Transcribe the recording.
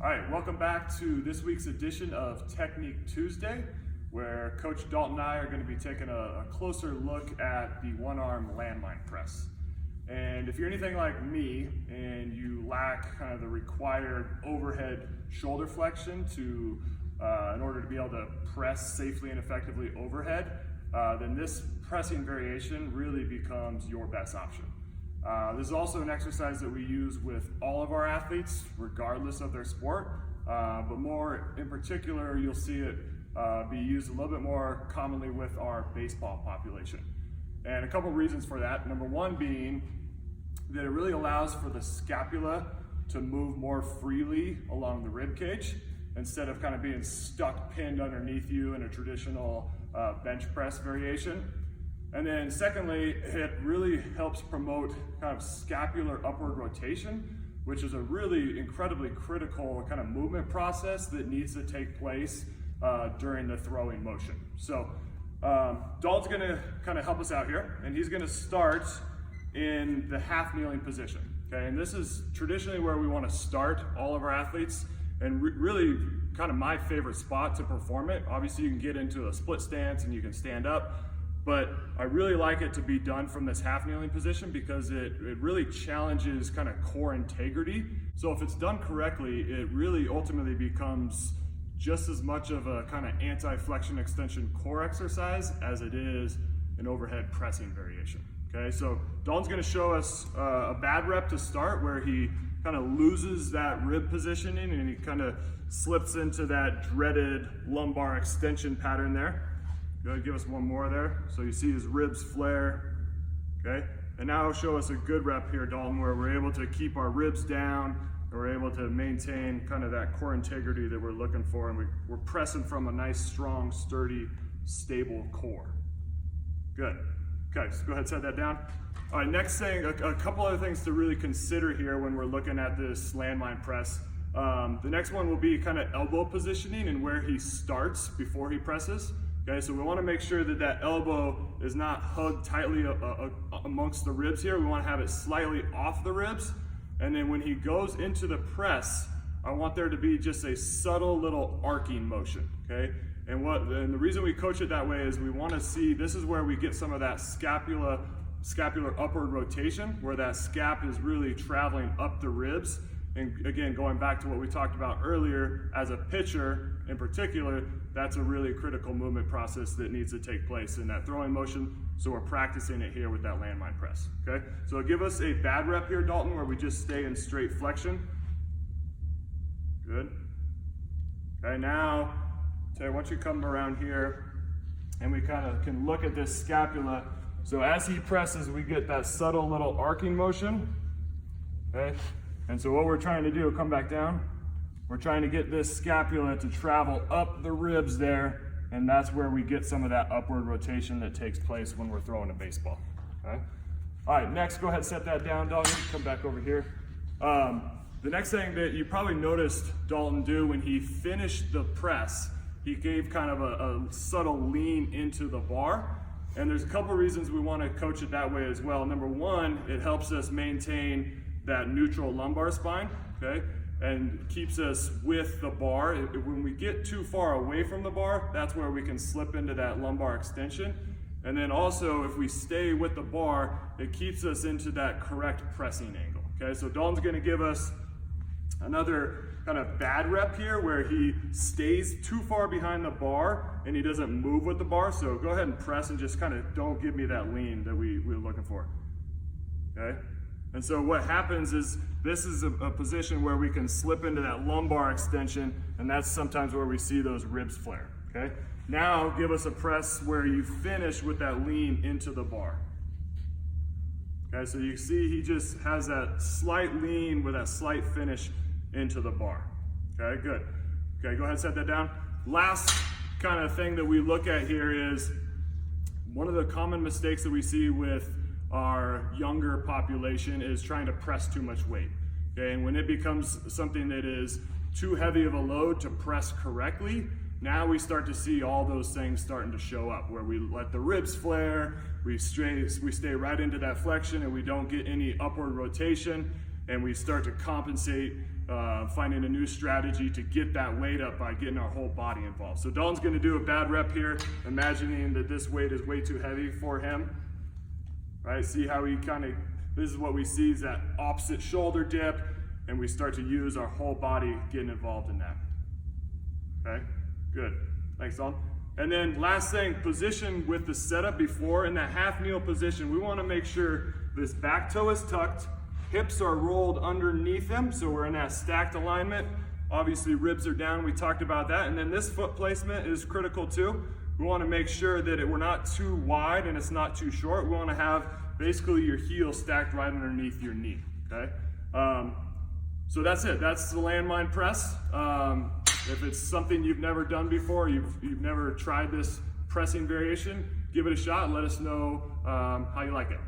All right, welcome back to this week's edition of Technique Tuesday, where Coach Dalton and I are going to be taking a closer look at the Arm Landmine Press. And if you're anything like me and you lack kind of the required overhead shoulder flexion in order to be able to press safely and effectively overhead, then this pressing variation really becomes your best option. This is also an exercise that we use with all of our athletes, regardless of their sport, but more in particular, you'll see it be used a little bit more commonly with our baseball population. And a couple reasons for that. Number one being that it really allows for the scapula to move more freely along the rib cage instead of kind of being stuck pinned underneath you in a traditional bench press variation. And then secondly, it really helps promote kind of scapular upward rotation, which is a really incredibly critical kind of movement process that needs to take place during the throwing motion. So Dalton's gonna kind of help us out here, and he's gonna start in the half kneeling position, okay? And this is traditionally where we wanna start all of our athletes, and really kind of my favorite spot to perform it. Obviously you can get into a split stance and you can stand up, but I really like it to be done from this half kneeling position because it really challenges kind of core integrity. So if it's done correctly, it really ultimately becomes just as much of a kind of anti-flexion extension core exercise as it is an overhead pressing variation. Okay, so Dalton's gonna show us a bad rep to start where he kind of loses that rib positioning and he kind of slips into that dreaded lumbar extension pattern there. Go ahead, give us one more there. So you see his ribs flare, okay? And now show us a good rep here, Dalton, where we're able to keep our ribs down and we're able to maintain kind of that core integrity that we're looking for, and we're pressing from a nice, strong, sturdy, stable core. Good. Okay, so go ahead and set that down. All right, next thing, a couple other things to really consider here when we're looking at this landmine press. The next one will be kind of elbow positioning and where he starts before he presses. Okay, so we want to make sure that that elbow is not hugged tightly amongst the ribs here. We want to have it slightly off the ribs. And then when he goes into the press, I want there to be just a subtle little arcing motion, okay? And the reason we coach it that way is we want to see, this is where we get some of that scapular upward rotation, where that scap is really traveling up the ribs. And again, going back to what we talked about earlier, as a pitcher in particular, that's a really critical movement process that needs to take place in that throwing motion. So we're practicing it here with that landmine press, okay? So give us a bad rep here, Dalton, where we just stay in straight flexion. Good. Okay, now, Terry, why don't you come around here and we kind of can look at this scapula. So as he presses, we get that subtle little arcing motion, okay? And so what we're trying to do, come back down, we're trying to get this scapula to travel up the ribs there, and that's where we get some of that upward rotation that takes place when we're throwing a baseball, okay? All right, next, go ahead and set that down, Dalton. Come back over here. The next thing that you probably noticed Dalton do when he finished the press, he gave kind of a subtle lean into the bar. And there's a couple reasons we want to coach it that way as well. Number one, it helps us maintain that neutral lumbar spine, okay? And keeps us with the bar. When we get too far away from the bar, that's where we can slip into that lumbar extension. And then also, if we stay with the bar, it keeps us into that correct pressing angle, okay? So Dalton's gonna give us another kind of bad rep here where he stays too far behind the bar and he doesn't move with the bar. So go ahead and press and just kind of don't give me that lean that we're looking for, okay? And so what happens is this is a position where we can slip into that lumbar extension, and that's sometimes where we see those ribs flare, okay? Now give us a press where you finish with that lean into the bar. Okay, so you see he just has that slight lean with that slight finish into the bar. Okay, good. Okay, go ahead and set that down. Last kind of thing that we look at here is one of the common mistakes that we see with our younger population is trying to press too much weight. Okay, and when it becomes something that is too heavy of a load to press correctly, now we start to see all those things starting to show up, where we let the ribs flare, we stay right into that flexion and we don't get any upward rotation. and we start to compensate, finding a new strategy to get that weight up by getting our whole body involved. So Dalton's gonna do a bad rep here, imagining that this weight is way too heavy for him, right? See how he this is what we see is that opposite shoulder dip, and we start to use our whole body getting involved in that. Okay, good, thanks Dalton. And then last thing, position with the setup before. In that half kneel position, we wanna make sure this back toe is tucked, hips are rolled underneath them, so we're in that stacked alignment. Obviously ribs are down, we talked about that. And then this foot placement is critical too. We wanna make sure that we're not too wide and it's not too short. We wanna have basically your heel stacked right underneath your knee, okay? So that's it, that's the landmine press. If it's something you've never done before, you've never tried this pressing variation, give it a shot and let us know how you like it.